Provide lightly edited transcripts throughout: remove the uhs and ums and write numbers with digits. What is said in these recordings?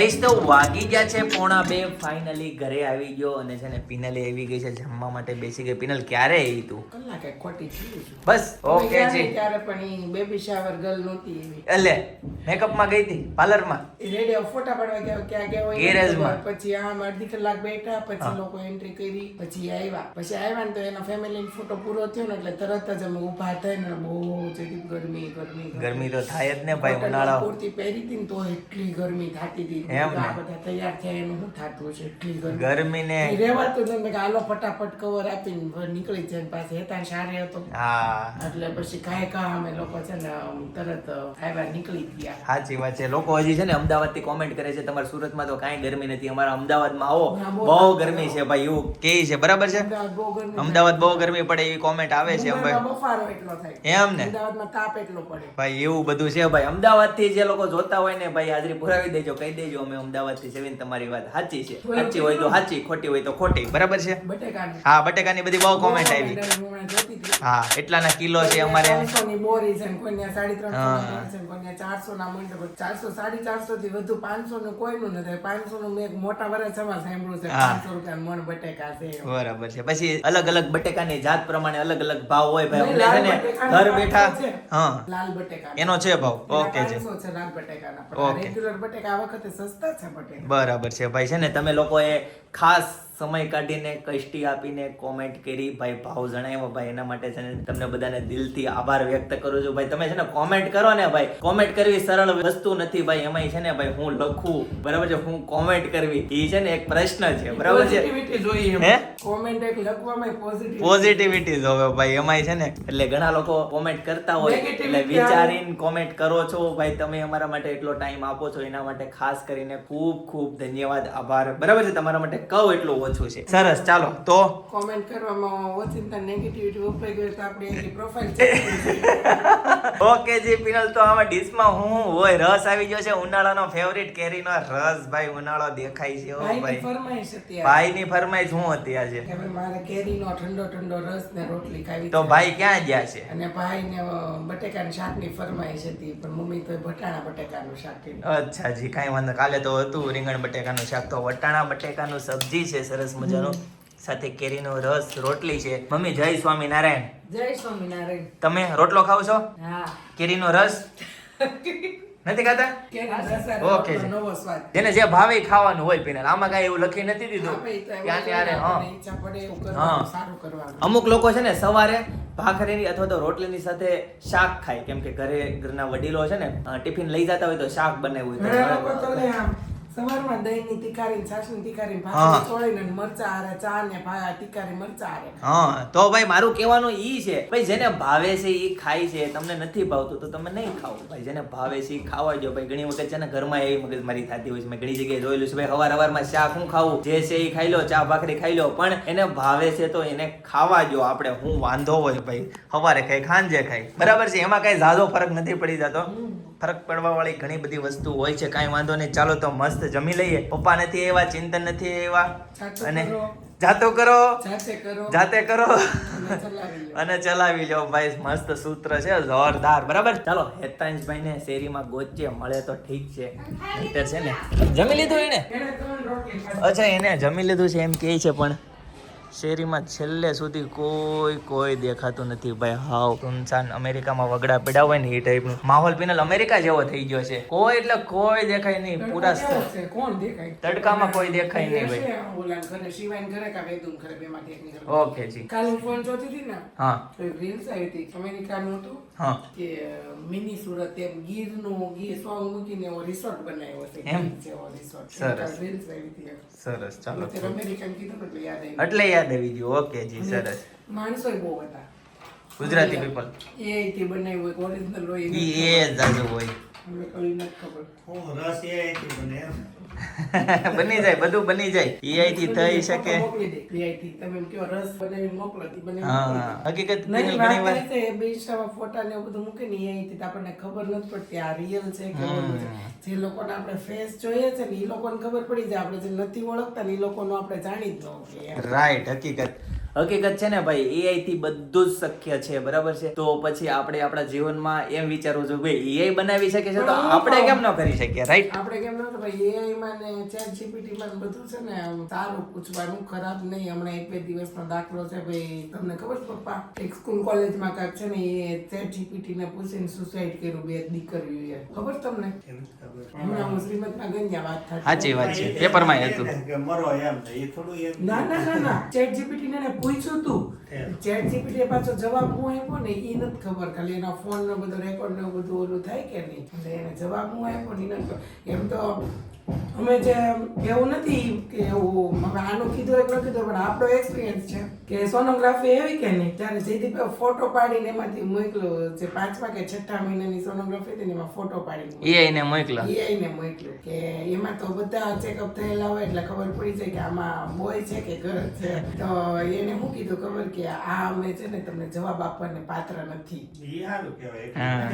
Guys તો વાગી ગયા છે 1:45 ફાઇનલી ઘરે આવી ગયો અને છે ને પિનલે આવી ગઈ છે જમવા માટે બેસી ગઈ. પિનલ ક્યારે આવી તું? કલાકે ખોટી છું બસ ઓકે જી. ત્યારે પણ ઈ બેબી શાવર ગર્લ નહોતી એવી. એટલે મેકઅપ માં ગઈ હતી પાર્લર માં ઈ રેડિયો ફોટા પાડવા ગયા ક્યાં ગયા હોય ગેરેજમાં. પછી આમ અડધી કલાક બેઠા પછી લોકો એન્ટ્રી કરી પછી આવ્યા ને તો એના ફેમિલી ફોટો પૂરો થયો ને એટલે તરત જ અમે ઊભા થઈને બહુ જતી ગરમી તો થાય જ ને ભાઈ ઉનાળા પૂરતી પહેરી હતી ને તો એટલી ગરમી થતી હતી એમ ને? આ બધા તૈયાર થયા એનું શું થતું હશે એટલી ગરમી ગરમી ને ઈ રહેવાતું જ નથી. હાલો ફટાફટ કવર આપીને નીકળી જાય પાસે હેતા સારે હતો હા એટલે પછી કાંઈ કા અમે લોકો છે ને તરત આવ્યા નીકળી ગયા. સાચી વાત છે. લોકો હજી છે ને અમદાવાદ થી કોમેન્ટ કરે છે તમારા સુરતમાં તો કાંઈ ગરમી નથી, અમારા અમદાવાદમાં આવો ના, બહુ ગરમી છે ભાઈ એવું કે છે. બરાબર છે? અમદાવાદ બહુ ગરમી અમદાવાદ બહુ ગરમી પડે એવી કોમેન્ટ આવે છે મુંબઈમાં ભાઈ. બફારો એટલો થાય એમ ને અમદાવાદમાં તાપ એટલો પડે. ભાઈ એવું બધું છે ભાઈ. અમદાવાદ થી જે લોકો જોતા હોય ને ભાઈ હાજરી પુરાવી દેજો, કહી દેજો અમે અમદાવાદ થી સેવીને તમારી વાત સાચી છે. સાચી હોય તો સાચી, ખોટી હોય તો ખોટી. બરાબર છે? બટેકાની હા બટેકાની બધી બહુ કોમેન્ટ આવી. હમણાં જોતી હતી. હા એટલાના કિલો છે અમારે. 300 ની બોરી છે ને કોઈને 350 ના છે ને કોઈને 400 ના મંડપ 400 450 થી વધુ 500 નું કોઈનું નથી. 500 નું મેં એક મોટા વરાછામાં સાંભળ્યું છે 500 રૂપિયા મણ બટેકા છે. બરાબર છે. પછી અલગ અલગ બટેકાની જાત પ્રમાણે અલગ અલગ ભાવ હોય ભાઈ. નહીં, અમને છે ને લાલ બટેકાનો ઘર ભાવ બેઠા છે. હા લાલ બટેકા એનો છે ભાવ. ઓકે છે. 500 છે લાલ બટેકાના પણ ઓકે. રેગ્યુલર બટેકા આ વખતે સસ્તા છે બટેકા. બરાબર છે ભાઈ. છે ને તમે લોકોએ ખાસ સમય કાઢીને કષ્ટી આપીને કોમેન્ટ કરી ભાઈ, ભાવ જણાવ્યો ભાઈ, એના માટે છે ને તમને બધાને દિલથી આભાર વ્યક્ત કરું છું ભાઈ. તમે છે ને કોમેન્ટ કરો ને ભાઈ, કોમેન્ટ કરવી સરળ વસ્તુ નથી ભાઈ. એમાંય છે ને ભાઈ હું લખું બરાબર છે, હું કોમેન્ટ કરવી એ છે ને એક પ્રશ્ન છે. બરાબર છે? પોઝિટિવિટી જોઈએ હે? કોમેન્ટ એક લખવામાં પોઝિટિવિટી જોવે ભાઈ એમાંય છે ને. એટલે ઘણા લોકો કોમેન્ટ કરતા હોય એટલે Negativity વિચારીને કોમેન્ટ કરો છો ભાઈ. તમે અમારા માટે એટલો ટાઈમ આપો છો એના માટે ખાસ કરીને ખૂબ ખૂબ ધન્યવાદ, આભાર. બરાબર છે? તમારા માટે કહું એટલું ઓછું છે. સરસ ચાલો તો કોમેન્ટ કરવામાં ઓચિંતા નેગેટિવિટી વપરાઈ ગઈ તો આપણે એની પ્રોફાઇલ ચેક ઓકે જી પિનલ, તો આમાં ડીશમાં હું હોય રસ આવી ગયો છે ઉનાળાનો ફેવરિટ કેરીનો રસ ભાઈ. ઉનાળો દેખાય છે ઓ ભાઈની ભાઈ. ફરમાઈશ હતી આ. ભાઈની ફરમાઈશ શું હતી આજે? કે ભાઈ મારે કેરીનો ઠંડો ઠંડો રસ ને રોટલી ખાવી તો છે. ભાઈ ક્યાં ગયા છે? અને ભાઈને બટેકાની શાકની ફરમાઈશ હતી પણ મમ્મી તો વટાણા બટેકાનું શાક કીધું. અચ્છા જી કાંઈ વાંધો. કાલે તો હતું રીંગણ બટેકાનું શાક, તો વટાણા બટેકાનું સબ્જી છે સરસ મજાનું, સાથે કેરીનો રસ, રોટલી છે. મમ્મી જય સ્વામિનારાયણ. જય સ્વામિનારાયણ. તમે રોટલો ખાવ છો? હા કેરીનો રસ નથી ખાતા? કેરીનો રસ આ ઓકે રોટલો છે. નવો સ્વાદ. જેને જે ભાવે ઈ ખાવાનું હોય પિનલ. આમાં કાંઈ એવું લખી નથી દીધું આપણે તો એવું ત્યાં ત્યારે. આપણને હા ઈચ્છા પડે એવું હા. કરવાનું, સારું કરવાનું. અમુક લોકો છે ને સવારે ભાખરીની અથવા તો રોટલીની સાથે શાક ખાય, કેમ કે ઘરના વડીલો છે ને ટિફિન લઈ જતા હોય તો શાક બનાવ્યું હોય ઘણા લોકો તો તો લે આમ સવારમાં દહીંની તિકારી, છાશની તિકારી, હા. ભાખરી ચોળીને ને મરચાં હારે, ચા ને તિકારી મરચાં હારે. હા તો ભાઈ મારું કહેવાનું ઈ છે ભાઈ, જેને ભાવે છે ઈ ખાય છે. તમને નથી ભાવતું તો તમે નહીં ખાઓ ભાઈ. જેને ભાવે છે ઈ ખાવા દો ભાઈ. ઘણી વખત છે ને ઘરમાં એવી મગજમારી થતી હોય છે, મેં ઘણી જગ્યાએ જોયેલું છે ભાઈ. હવારમાં શાક હું ખાવું, જે છે ઈ ખાઈ લો, ચા ભાખરી ખાઈ લો, પણ એને ભાવે છે તો એને ખાવા દો. આપણે હું વાંધો હોય ભાઈ, સવારે ખાય સાંજે ખાય બરાબર છે, એમાં કઈ ઝાઝો ફરક નથી પડી જતો. ફરક પડવા વાળી ઘણી બધી વસ્તુ હોય છે, કાંઈ વાંધો નહીં. ચાલો તો મસ્ત જમી લઈએ. પપ્પા નથી એવા, ચિંતન નથી એવા, જાતો અને કરો, જાતો કરો, જાતે કરો જાતે કરો અને ચલાવી લો. અને ચલાવી લો ભાઈ. મસ્ત સૂત્ર છે, જોરદાર. બરાબર ચાલો હેતાંશભાઈ ને શેરીમાં ગોચીએ, મળે તો ઠીક છે. નહીંતર છે ને જમી લીધું એને? એને ત્રણ રોટલી ખાધી. અચ્છા એને જમી લીધું છે એમ કહે છે, પણ શેરીમાં છેલ્લે સુધી કોઈ દેખાતું નથી ભાઈ. હાવ સુનસાન. અમેરિકામાં વગડા પડ્યા હોય ને એ ટાઈપનું માહોલ પિનલ અમેરિકા જેવો થઈ ગયો છે. કોઈ એટલે કોઈ દેખાય નહીં. પૂરા કેવો છે? કોણ દેખાય? તડકામાં કોઈ દેખાય નહીં ભાઈ. છે, ઓલાના ઘરે, શિવાના ઘરે કાં વેદુના ઘરે, બેમાંથી એકની ઘરે. ઓકે જી. કાલે હું ફોન જોતી હતી ને હા તો એક રીલ્સ આવી હતી અમેરિકાનું હતું હા કે મિની સુરત એમ ગીર સોંગ મૂકીને એવો રિસોર્ટ બનાવ્યો છે. એમ? ગીર જેવો રિસોર્ટ. સરસ. રીલ્સ આવી હતી એક. સરસ ચાલો. અત્યારે અમેરિકન કીધું ને એટલે યાદ આવ્યું. એટલે યાદ આવી ગયું. ઓકે જી સરસ. માણસોય બહુ હતા. ગુજરાતી પીપલ AI થી બનાવ્યું હોય, original હોય એને ઈ એ જાજુ હોય. હવે કઈ નથી ખબર. બની જાય, બધું બની જાય. AI થી થઈ શકે. મોકલી દે. AI થી તમે એમ કહો રસ બનાવીને મોકલો, ઈ બનાવીને મોકલી દે. હા હકીકત નહીં, ઘણી વાત વાર એ છે, બે ઇન્સ્ટામાં ફોટા ને એવું બધું મૂકે ને AI થી તો આપણને ખબર નથી પડતી આ રિયલ છે કે ઓલું છે. જે લોકોને આપણે ફેસ જોઈએ છે ને એ લોકોને ખબર પડી જાય. આપણે જે નથી ઓળખતા ને એ લોકોનો આપણે જાણી જ ન હોય. રાઈટ હકીકત. હકીકત છે ને ભાઈ AI થી બધું જ શક્ય છે, બરાબર છે. તો પછી આપણે આપણા જીવનમાં એમ વિચારવું જોઈએ ભાઈ AI બનાવી શકે છે તો આપણે કેમ ન કરી શકીએ, રાઈટ? આપણે કેમ નતો ભાઈ AI માં ને ChatGPT માં બધું છે ને આમ સારું પૂછવાનું, ખરાબ નહીં. હમણાં 1-2 દિવસનો દાખલો છે ભાઈ, તમને ખબર છે પપ્પા, એક સ્કૂલ કોલેજમાં કાંઈક છે ને એ ChatGPT ને પૂછીને સુસાઇડ કર્યું 2 દીકરીઓએ, ખબર તમને? હમણાં હું શ્રીમદમાં ગઈ ત્યાં વાત થતી. સાચી વાત છે, પેપરમાં હતું. ના ChatGPT ને પૂછ્યું તું, ChatGPT એ પાછો જવાબ હું આપ્યો ને એ નથી ખબર, ખાલી એના ફોન નો બધો રેકોર્ડ ને બધું ઓલું થાય કે નહીં, એટલે એને જવાબ હું આપ્યો ને નથી. એમ તો અમે જે એવું નથી કે એવું હવે આનું કીધું એક નથી કીધું, પણ આપણો એક્સપિરિયન્સ છે કે સોનોગ્રાફી એવી કે નહીં, ત્યારે જયદીપ ફોટો પાડીને એમાંથી મોકલો, જે 5મા કે 6ઠા મહિનાની સોનોગ્રાફી હતી ને એમાં ફોટો પાડીને AI ને મોકલો, AI ને મોકલ્યો કે એમાં તો બધા ચેકઅપ થયેલા હોય એટલે ખબર પડી જાય કે આમાં બોય છે કે ગર્લ છે. તો એને શું કીધું ખબર કે આ અમે છે ને તમને જવાબ આપવાને પાત્ર નથી.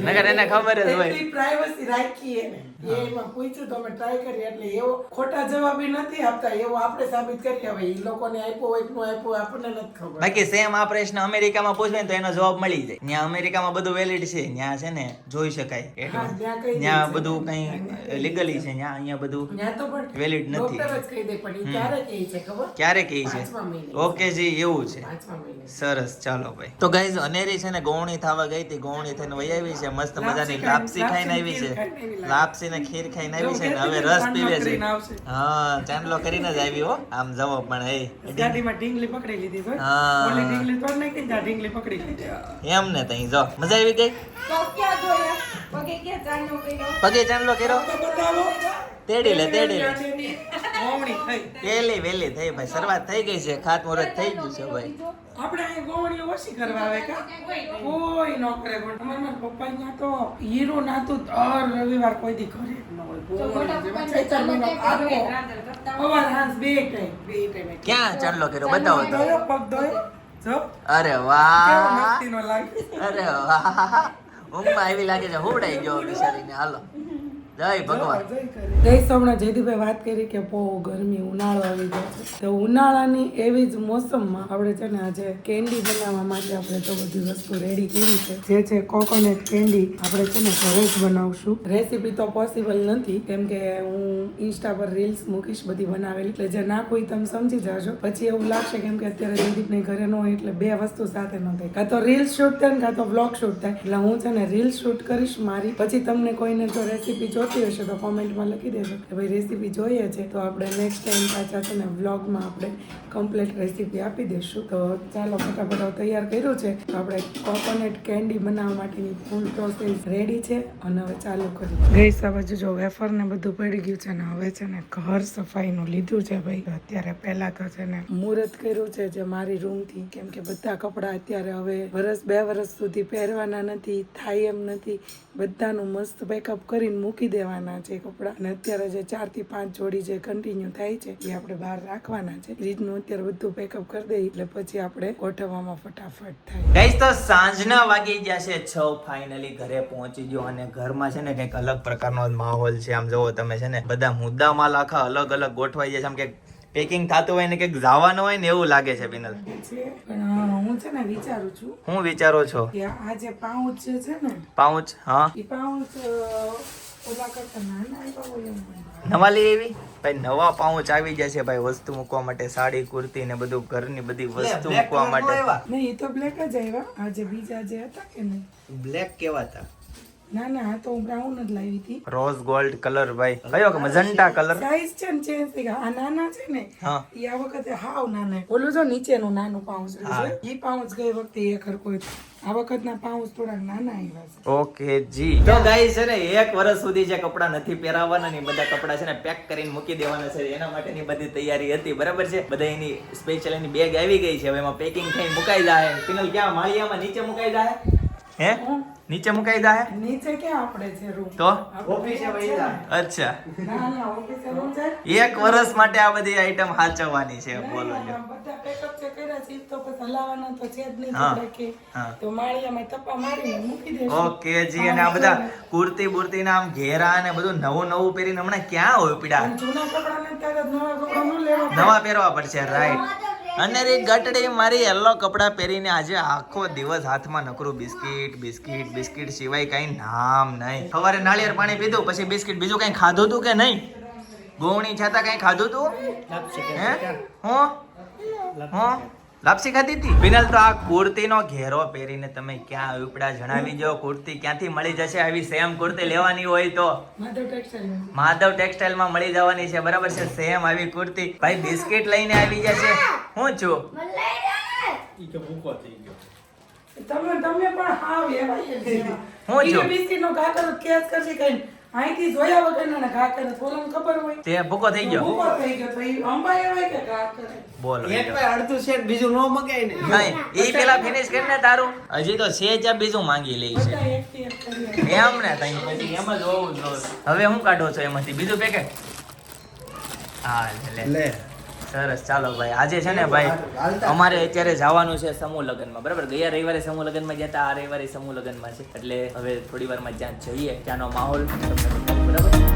નકર એને ખબર જ હોય. એટલી પ્રાઇવસી રાખી એને. એમાં પૂછ્યું તો અમે ટ્રાય કરી એટલે એવો ખોટા જવાબ નથી આપતા, એવું આપણે સાબિત કરીએ. હવે ઈ લોકોને આપ્યો હોય કે નો આપ્યો હોય આપણને નથી ખબર. બાકી સેમ આ પ્રશ્ન અમેરિકામાં પૂછવે ને તો એનો જવાબ મળી જાય. ત્યાં અમેરિકામાં બધું વેલિડ છે, ત્યાં છે ને જોઈ શકાય હા, એટલું. ત્યાં કહી દે ત્યાં છે. બધું કઈ લીગલી છે, ત્યાં અહીંયા બધું ત્યાં તો પણ વેલિડ નથી. ડોક્ટર જ કહી દે, પણ ઈ ક્યારે કહે છે ખબર? ક્યારે કહે છે? 5મા મહિને. ઓકે જી, એવું છે. 5મા મહિને. સરસ, ચાલો ભાઈ. તો ગાઈઝ અનેરી છે ને ગૌણી થવા ગઈ હતી, ગૌણી થઈને વહી આવી છે, મસ્ત મજાની લાપસી ખાઈને આવી છે, લાપસી ને ખીર ખાઈને આવી છે ને હવે રસ પીવે છે. હા, ચાંદલો કરીને જ આવી હો, આમ જવો પણ એ ગાડીમાં ઢીંગલી પકડી લીધી તો હા. ઓલી ઢીંગલી તોડ નાખી ને ત્યાં ઢીંગલી પકડી લીધી. એમ ને તઈ જો મજા આવી ગઈ. પગે ચાંદલો કર્યો, બતાવો તેડી લે તેડી લે. ગોવણી થઈ. પેલી વેલી થઈ ભાઈ, શરૂઆત થઈ ગઈ છે, ખાતમુહૂર્ત થઈ ગયું છે ભાઈ. આપણે અહીં ગોવણીઓ ઓછી કરવા આવે કા કોઈ ન કરે. પણ અમારા પપ્પા અહીંયા તો હીરો નાતું દર રવિવાર કોઈ દી ઘરે જ ન હોય. ગોવણી જેવા ચૈતર મહિનો આખો સવાર સાંજ બે ટાઈમ ક્યાં ચાંદલો કર્યો બતાવો તો. ધોયો, પગ ધોયો. જો અરે કેવો વાહ, મસ્તીનો લાગે. અરે વાહ, ઊંઘમાં આવી લાગે છે, હુવડાઈ ગયો બિચારીને. હાલો, જય ભગવાન. ગઈ હમણાં જયદીપભાઈ વાત કરી કે બહુ ગરમી, ઉનાળો આવી ગયો છે, તો ઉનાળાની એવી જ મોસમમાં આપણે છે ને આજે કેન્ડી બનાવવા માટે આપણે તો બધી વસ્તુ રેડી કરી છે, જે છે કોકોનટ કેન્ડી. આપણે છે ને ઘરે જ બનાવશું. રેસીપી તો પોસિબલ નથી કેમ કે હું ઇન્સ્ટા પર રીલ્સ મૂકીશ બધી બનાવેલી, એટલે જે નાખું એ તમે સમજી જાજો. પછી એવું લાગશે કેમ કે અત્યારે જયદીપને ઘરે ન હોય એટલે બે વસ્તુ સાથે ન થાય, કાં તો રીલ શૂટ થાય ને કાં તો બ્લોગ શૂટ થાય. એટલે હું છે ને રીલ શૂટ કરીશ મારી, પછી તમને કોઈને જો રેસીપી જોતી હશે તો કોમેન્ટમાં લખી દેજો કે ભાઈ રેસીપી જોઈએ છે, તો આપણે નેક્સ્ટ ટાઈમ પાછા છે ને વ્લોગમાં આપણે કમ્પ્લીટ રેસીપી આપી દઈશું. તો ચાલો ફટાફટ તૈયાર કર્યું છે, તો આપણે કોકોનટ કેન્ડી બનાવવા માટેની ફૂલ પ્રોસેસ રેડી છે અને હવે ચાલુ કરીએ. ગઈ બાજુ જો વેફર ને બધું પડી ગયું છે ને હવે છે ને ઘર સફાઈનું લીધું છે ભાઈ. તો અત્યારે પહેલા તો છે ને મુહૂર્ત કર્યું છે જે મારી રૂમથી, કેમ કે બધા કપડાં અત્યારે હવે 1-2 વર્ષ સુધી પહેરવાના નથી, થાય એમ નથી, બધાનું મસ્ત પેકઅપ કરીને મૂકી દેવાના છે કપડાં. અને અત્યારે જે 4 થી 5 જોડી જે કન્ટિન્યુ થાય છે એ આપણે બહાર રાખવાના છે. રીતનું અત્યારે બધું પેકઅપ કરી દઈએ એટલે પછી આપણે ગોઠવવામાં ફટાફટ થાય. ગાઈસ તો સાંજના વાગી ગયા છે 6, ફાઇનલી ઘરે પહોંચી ગયો અને ઘરમાં છે ને કંઈક અલગ પ્રકારનો માહોલ છે. આમ જોવો તમે છે ને બધા મુદ્દા માલ આખા અલગ અલગ ગોઠવાઈ જાય છે, આમ કે પેકિંગ થતું હોય ને કંઈક જવાનું હોય ને એવું લાગે છે. પિનલ છે પણ હું છે ને વિચારું છું, હું વિચારો છો કે આ જે પાઉચ જે છે ને પાઉચ, હા એ પાઉચ ઓલા કરતા નાના આવ્યા હોય એવું મને. નવા લઈ આવી ભાઈ, નવા પાઉચ આવી ગયા છે ભાઈ, વસ્તુ મૂકવા માટે, સાડી કુર્તી ને બધું ઘરની બધી વસ્તુ મૂકવા માટે. નહીં, એ તો બ્લેક જ આવ્યા. આ જે બીજા જે હતા કે નહીં, બ્લેક કેવા હતા? ના ના, આ તો હું બ્રાઉન જ લાવી હતી. રોઝ ગોલ્ડ કલર ભાઈ, કયો કે મજન્ટા કલર? સાઈઝ છે ને ચેન્જ થઈ ગયા. આ નાના છે ને હા, એ આ વખતે હાવ નાના. ઓલું જો નીચેનું નાનું પાઉચ છે, એ પાઉચ ગઈ વખતે એક હરખો હતો. આ વખતના પાઉચ થોડાક નાના આવ્યા છે. ઓકે જી. તો ગાઈસ છે ને 1 વર્ષ સુધી જે કપડા નથી પહેરાવાના ને બધા કપડા છે ને પેક કરીને મૂકી દેવાના છે, એના માટેની બધી તૈયારી હતી, બરાબર છે. બધા એની સ્પેશિયલ એની બેગ આવી ગઈ છે, હવે એમાં પેકિંગ થઈને મુકાઈ જાય. પિનલ ક્યાં માળિયામાં નીચે મુકાઈ જાય? હે, નીચે મુકાઈ જાય? નીચે ક્યાં આપણે છે રૂમ? તો ઓફિસે વહી જાય. અચ્છા, ના ના, ઓફિસે રૂમ જાય. 1 વર્ષ માટે આ બધી આઈટમ સાચવવાની છે, બોલો ના, છો. ના, બધા પેકઅપ જે કર્યા છે એ તો પછી હલાવવાના તો છે જ નહીં હા, કપડાં કે. હા. તો માળિયામાં ટપ્પા મારીને મૂકી દેશું. ઓકે જી. અને આ બધા કુર્તી બુર્તી ના આમ ઘેરા ને બધું નવું નવું પહેરીને હમણાં ક્યાં હોય પીડા? અને જૂના કપડાને ત્યારે નવા કપડા ન લેવા પડે. નવા પહેરવા પડશે, રાઈટ. અને રે ગટડી મારી યલો કપડાં પહેરીને આજે આખો દિવસ હાથમાં નકરું બિસ્કિટ સિવાય કઈ નામ નહીં. સવારે નાળિયેર પાણી પીધું, પછી બિસ્કિટ, બીજું કઈ ખાધું તું કે નહીં? ગોવણી છતાં કઈ ખાધું તું? હે? હું લાપસી ખાધી હતી. ફિનાલ તો આ કુર્તીનો ઘેરો પહેરીને તમે ક્યાં ઉપડા જણાવી દો. કુર્તી ક્યાંથી મળી જશે? આવી સેમ કુર્તી લેવાની હોય તો માધવ ટેક્સટાઇલ માં મળી જવાની છે, બરાબર છે? સેમ આવી કુર્તી. ભાઈ બિસ્કિટ લઈને આવી જશે. હું છું તમે પણ હાવ એવા હું છું? બિસ્કિટ નો ઘા કરો કેસ કરશે કઈ અહીંથી જોયા વગર ના ઘા કરે. બોલને ખબર હોય તે ભૂકો થઈ ગયો. ભૂકો થઈ ગયો તો ઈ અંબા એવા કે ઘા કરે. બોલો એક ભાઈ અડધું શેર બીજું નો મગાય ને. નહીં, ઈ પેલા ફિનિશ કરીને તારું હજી તો સેજ આ બીજું માંગી લઈ છે. બધા એકથી એક કરીએ. એમ ને તઈ પછી એમ જ હોવું જોઈએ. હવે હું કાઢો છો એમાંથી બીજું પેકેટ? હા લે લે સરસ. ચાલો ભાઈ, આજે છે ને ભાઈ અમારે અત્યારે જવાનું છે સમૂહ લગ્નમાં, બરાબર? ગયા રવિવારે સમૂહ લગ્નમાં ગયા હતા, આ રવિવારે સમૂહ લગ્નમાં છે, એટલે હવે થોડી વારમાં જ્યાં જઈએ ત્યાંનો માહોલ તમને બતાવું, બરાબર?